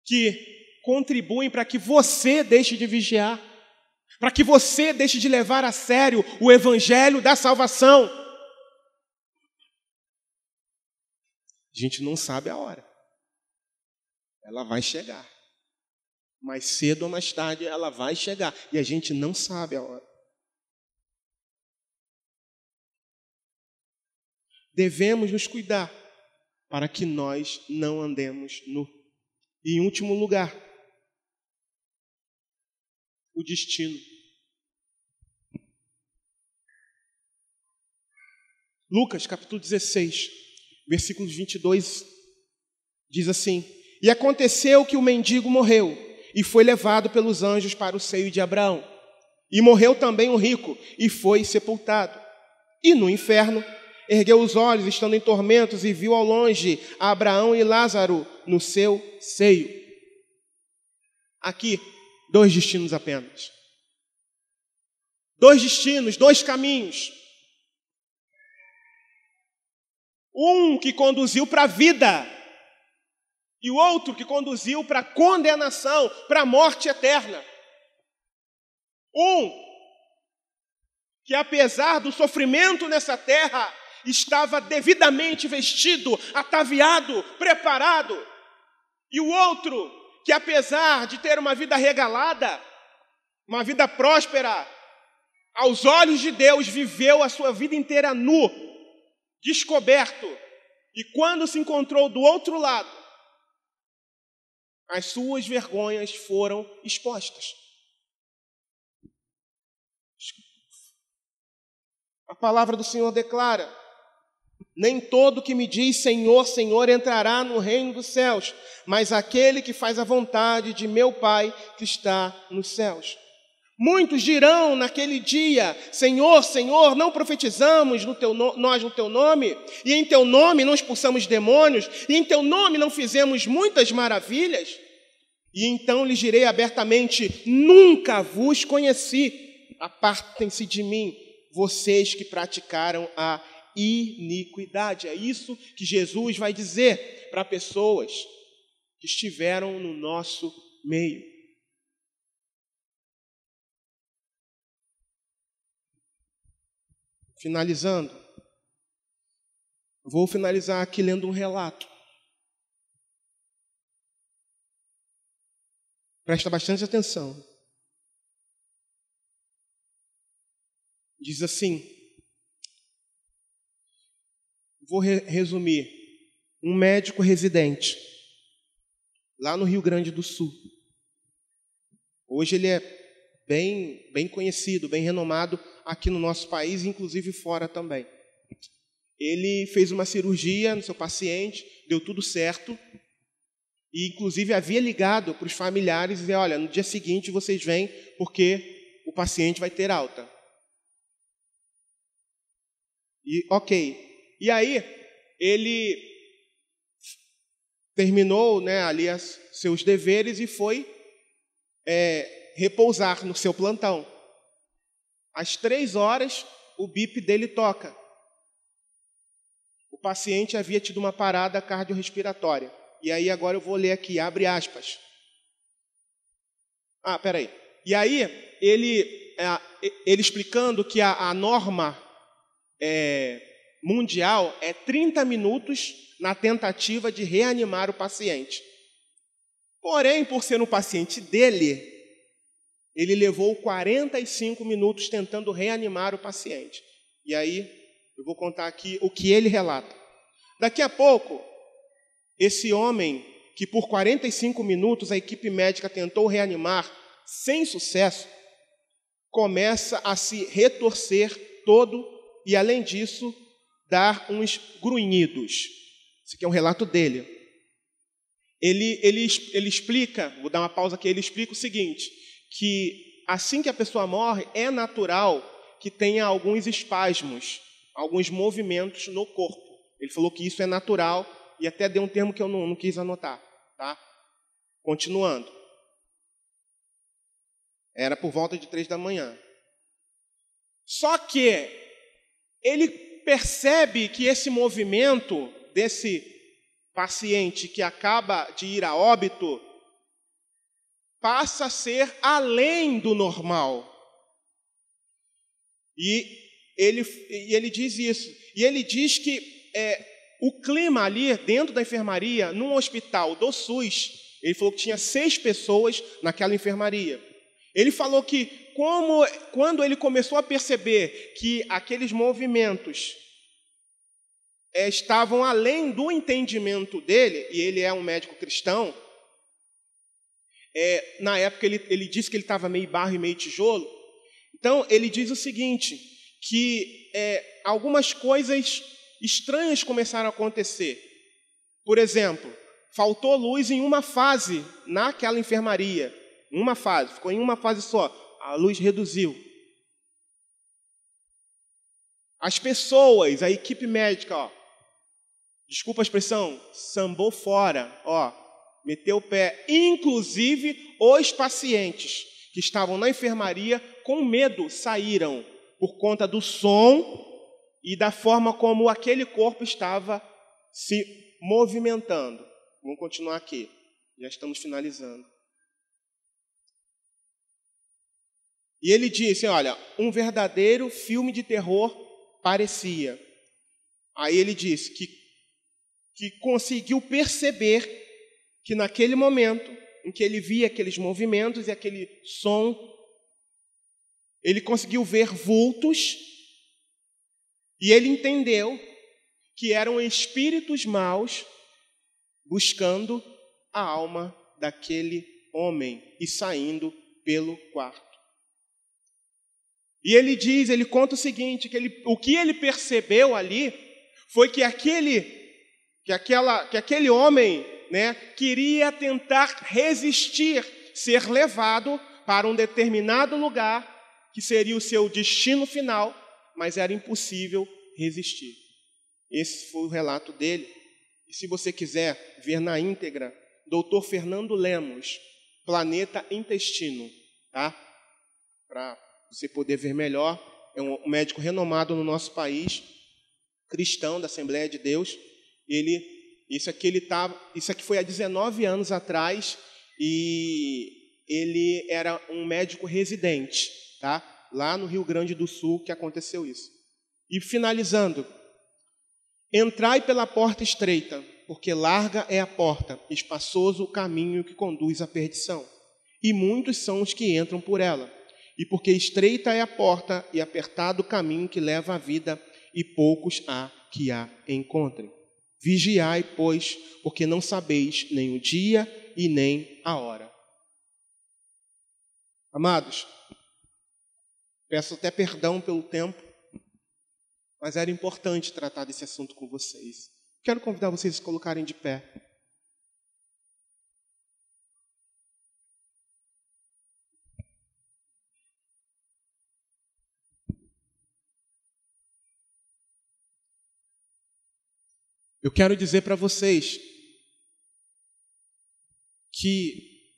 que contribuem para que você deixe de vigiar, para que você deixe de levar a sério o evangelho da salvação. A gente não sabe a hora. Ela vai chegar. Mais cedo ou mais tarde ela vai chegar. E a gente não sabe a hora. Devemos nos cuidar para que nós não andemos nu. E em último lugar, o destino. Lucas, capítulo 16, versículos 22, diz assim: E aconteceu que o mendigo morreu, e foi levado pelos anjos para o seio de Abraão. E morreu também o rico, e foi sepultado. E no inferno, ergueu os olhos, estando em tormentos, e viu ao longe Abraão e Lázaro no seu seio. Aqui, 2 destinos apenas. 2 destinos, 2 caminhos. Um que conduziu para a vida, e o outro que conduziu para a condenação, para a morte eterna. Um que, apesar do sofrimento nessa terra, estava devidamente vestido, ataviado, preparado. E o outro que, apesar de ter uma vida regalada, uma vida próspera, aos olhos de Deus, viveu a sua vida inteira nu, descoberto. E quando se encontrou do outro lado, as suas vergonhas foram expostas. A palavra do Senhor declara: nem todo que me diz Senhor, Senhor entrará no reino dos céus, mas aquele que faz a vontade de meu Pai que está nos céus. Muitos dirão naquele dia: Senhor, Senhor, não profetizamos nós no Teu nome? E em Teu nome não expulsamos demônios? E em Teu nome não fizemos muitas maravilhas? E então lhes direi abertamente: nunca vos conheci. Apartem-se de mim, vocês que praticaram a iniquidade. É isso que Jesus vai dizer para pessoas que estiveram no nosso meio. Finalizando, vou finalizar aqui lendo um relato. Presta bastante atenção. Diz assim, vou resumir. Um médico residente, lá no Rio Grande do Sul. Hoje ele é bem conhecido, bem renomado aqui no nosso país, inclusive fora também. Ele fez uma cirurgia no seu paciente, deu tudo certo, e inclusive havia ligado para os familiares e dizer: olha, no dia seguinte vocês vêm porque o paciente vai ter alta. E ok. E aí ele terminou, ali seus deveres e foi repousar no seu plantão. Às 3 horas, o bip dele toca. O paciente havia tido uma parada cardiorrespiratória. E aí agora eu vou ler aqui, abre aspas. Peraí. E aí ele explicando que a norma mundial é 30 minutos na tentativa de reanimar o paciente. Porém, por ser um paciente dele, ele levou 45 minutos tentando reanimar o paciente. E aí, eu vou contar aqui o que ele relata. Daqui a pouco, esse homem, que por 45 minutos a equipe médica tentou reanimar, sem sucesso, começa a se retorcer todo e, além disso, dar uns grunhidos. Esse aqui é um relato dele. Ele explica, vou dar uma pausa aqui, ele explica o seguinte, que assim que a pessoa morre, é natural que tenha alguns espasmos, alguns movimentos no corpo. Ele falou que isso é natural e até deu um termo que eu não quis anotar. Tá? Continuando. Era por volta de 3 da manhã. Só que ele percebe que esse movimento desse paciente que acaba de ir a óbito passa a ser além do normal. E ele diz isso. E ele diz que o clima ali dentro da enfermaria, num hospital do SUS, ele falou que tinha 6 pessoas naquela enfermaria. Ele falou que quando ele começou a perceber que aqueles movimentos estavam além do entendimento dele, e ele é um médico cristão, na época ele disse que ele estava meio barro e meio tijolo. Então ele diz o seguinte, que algumas coisas estranhas começaram a acontecer. Por exemplo, faltou luz em uma fase naquela enfermaria. Uma fase, ficou em uma fase só. A luz reduziu. As pessoas, a equipe médica, desculpa a expressão, sambou fora, meteu o pé. Inclusive, os pacientes que estavam na enfermaria, com medo, saíram por conta do som e da forma como aquele corpo estava se movimentando. Vamos continuar aqui. Já estamos finalizando. E ele disse, olha, um verdadeiro filme de terror parecia. Aí ele disse que conseguiu perceber que naquele momento em que ele via aqueles movimentos e aquele som, ele conseguiu ver vultos e ele entendeu que eram espíritos maus buscando a alma daquele homem e saindo pelo quarto. E ele conta o seguinte, que o que ele percebeu ali foi que aquele homem, queria tentar resistir, ser levado para um determinado lugar, que seria o seu destino final, mas era impossível resistir. Esse foi o relato dele. E se você quiser ver na íntegra, Dr. Fernando Lemos, Planeta Intestino, tá? Para você poder ver melhor, é um médico renomado no nosso país, cristão da Assembleia de Deus. Isso aqui foi há 19 anos atrás e ele era um médico residente, tá? Lá no Rio Grande do Sul que aconteceu isso. E finalizando, entrai pela porta estreita, porque larga é a porta, espaçoso o caminho que conduz à perdição, e muitos são os que entram por ela. E porque estreita é a porta e apertado o caminho que leva à vida, e poucos há que a encontrem. Vigiai, pois, porque não sabeis nem o dia e nem a hora. Amados, peço até perdão pelo tempo, mas era importante tratar desse assunto com vocês. Quero convidar vocês a se colocarem de pé. Eu quero dizer para vocês que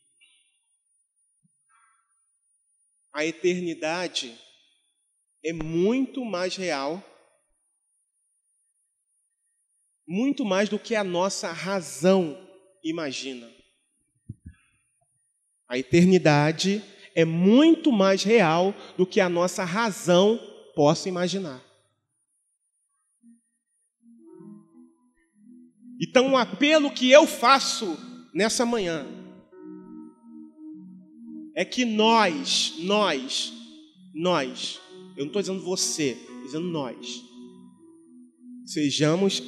a eternidade é muito mais real, muito mais do que a nossa razão imagina. A eternidade é muito mais real do que a nossa razão possa imaginar. Então, um apelo que eu faço nessa manhã é que nós, eu não estou dizendo você, estou dizendo nós, sejamos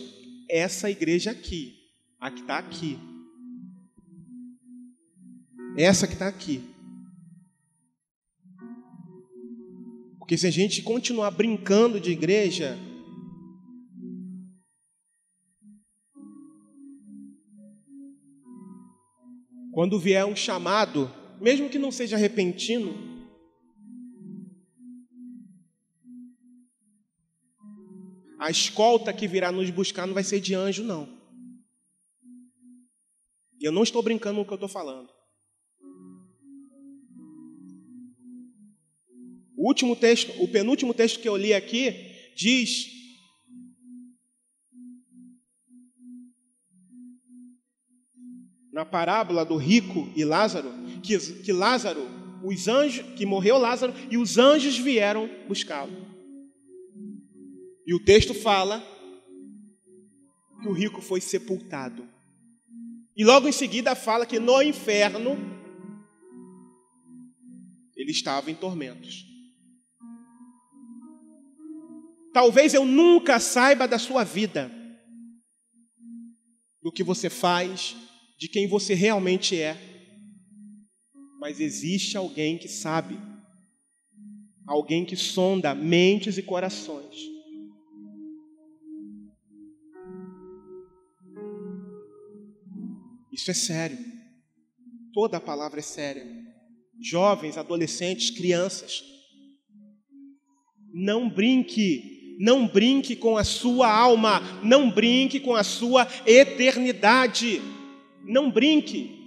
essa igreja aqui, a que está aqui. Essa que está aqui. Porque se a gente continuar brincando de igreja, quando vier um chamado, mesmo que não seja repentino, a escolta que virá nos buscar não vai ser de anjo, não. E eu não estou brincando no que eu estou falando. O penúltimo texto que eu li aqui diz: na parábola do rico e Lázaro, que Lázaro, os anjos, que morreu Lázaro e os anjos vieram buscá-lo. E o texto fala que o rico foi sepultado. E logo em seguida fala que no inferno ele estava em tormentos. Talvez eu nunca saiba da sua vida, do que você faz, de quem você realmente é. Mas existe alguém que sabe, alguém que sonda mentes e corações. Isso é sério. Toda a palavra é séria. Jovens, adolescentes, crianças, não brinque com a sua alma, não brinque com a sua eternidade. Não brinque.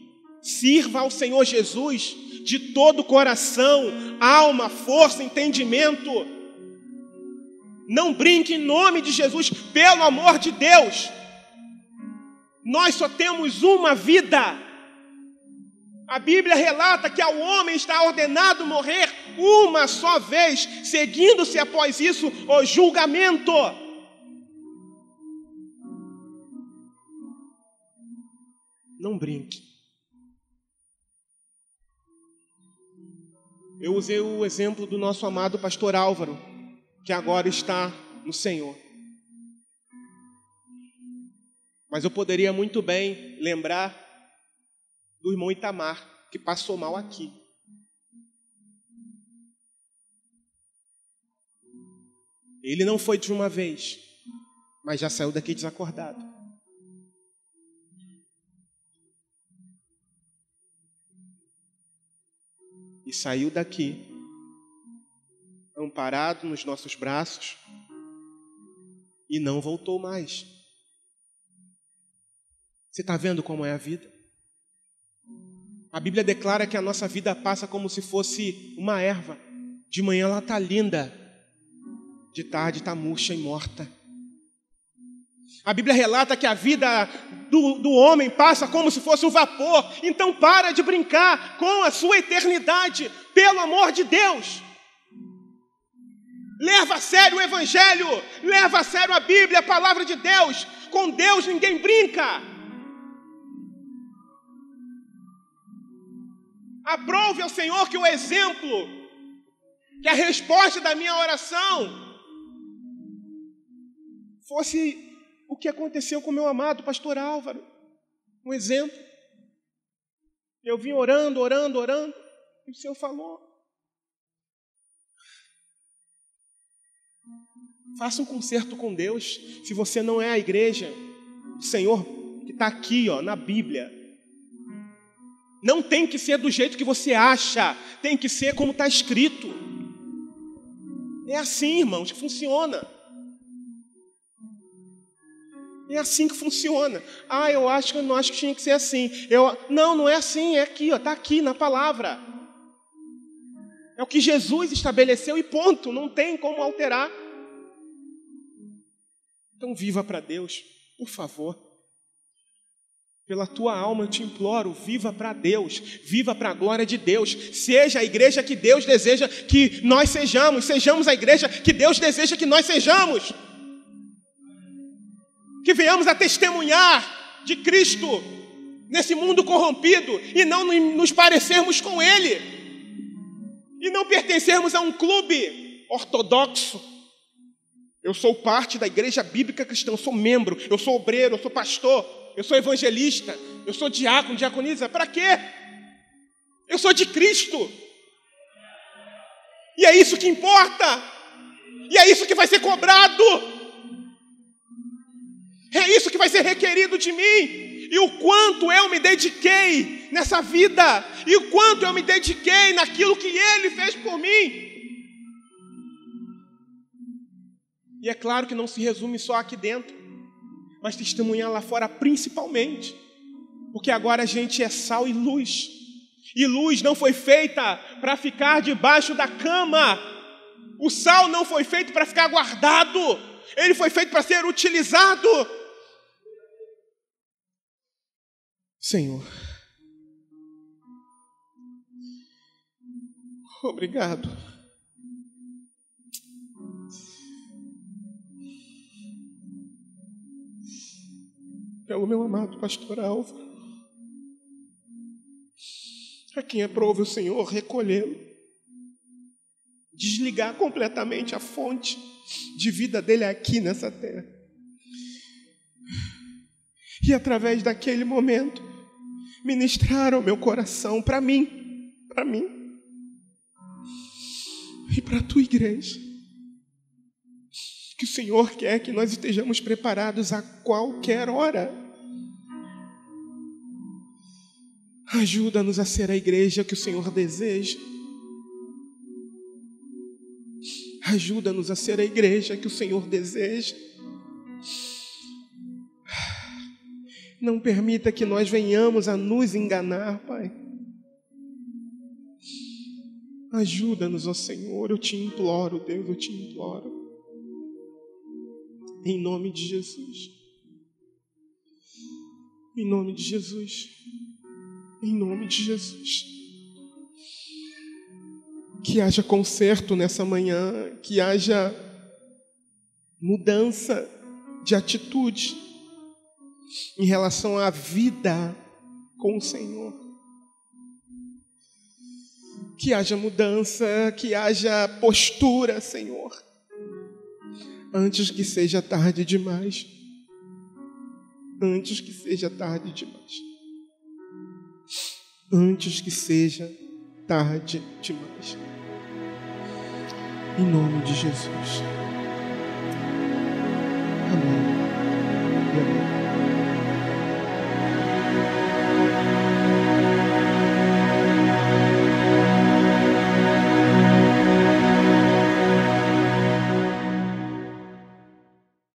Sirva ao Senhor Jesus de todo o coração, alma, força, entendimento. Não brinque em nome de Jesus, pelo amor de Deus. Nós só temos uma vida. A Bíblia relata que ao homem está ordenado morrer uma só vez, seguindo-se após isso o julgamento. Não brinque. Eu usei o exemplo do nosso amado pastor Álvaro, que agora está no Senhor. Mas eu poderia muito bem lembrar do irmão Itamar, que passou mal aqui. Ele não foi de uma vez, mas já saiu daqui desacordado. E saiu daqui, amparado nos nossos braços, e não voltou mais. Você está vendo como é a vida? A Bíblia declara que a nossa vida passa como se fosse uma erva. De manhã ela está linda, de tarde está murcha e morta. A Bíblia relata que a vida do homem passa como se fosse um vapor. Então para de brincar com a sua eternidade, pelo amor de Deus. Leva a sério o Evangelho, leva a sério a Bíblia, a palavra de Deus. Com Deus ninguém brinca. Aprove ao Senhor que o exemplo, que a resposta da minha oração fosse o que aconteceu com o meu amado pastor Álvaro. Um exemplo. Eu vim orando, e o Senhor falou: faça um concerto com Deus. Se você não é a igreja, o Senhor que está aqui, na Bíblia, não tem que ser do jeito que você acha, tem que ser como está escrito. É assim, irmãos, que funciona. É assim que funciona. Eu não acho que tinha que ser assim. Não é assim, é aqui, está aqui na palavra. É o que Jesus estabeleceu e ponto, não tem como alterar. Então viva para Deus, por favor. Pela tua alma eu te imploro, viva para Deus, viva para a glória de Deus. Seja a igreja que Deus deseja que nós sejamos, sejamos a igreja que Deus deseja que nós sejamos. Que venhamos a testemunhar de Cristo nesse mundo corrompido e não nos parecermos com Ele. E não pertencermos a um clube ortodoxo. Eu sou parte da igreja bíblica cristã, eu sou membro, eu sou obreiro, eu sou pastor, eu sou evangelista, eu sou diácono, diaconisa. Para quê? Eu sou de Cristo. E é isso que importa. E é isso que vai ser cobrado. É isso que vai ser requerido de mim. E o quanto eu me dediquei nessa vida. E o quanto eu me dediquei naquilo que Ele fez por mim. E é claro que não se resume só aqui dentro, mas testemunhar lá fora principalmente. Porque agora a gente é sal e luz. E luz não foi feita para ficar debaixo da cama. O sal não foi feito para ficar guardado. Ele foi feito para ser utilizado. Senhor, obrigado. Pelo meu amado pastor Álvaro, a quem aprove o Senhor recolhê-lo, desligar completamente a fonte de vida dele aqui nessa terra. E através daquele momento, ministrar ao meu coração, para mim, e para a tua igreja, que o Senhor quer que nós estejamos preparados a qualquer hora. Ajuda-nos a ser a igreja que o Senhor deseja. Ajuda-nos a ser a igreja que o Senhor deseja. Não permita que nós venhamos a nos enganar, Pai. Ajuda-nos, ó Senhor, eu te imploro, Deus, eu te imploro. Em nome de Jesus. Em nome de Jesus. Em nome de Jesus. Que haja conserto nessa manhã, que haja mudança de atitude em relação à vida com o Senhor. Que haja mudança, que haja postura, Senhor, antes que seja tarde demais. Antes que seja tarde demais. Antes que seja tarde demais. Em nome de Jesus. Amém.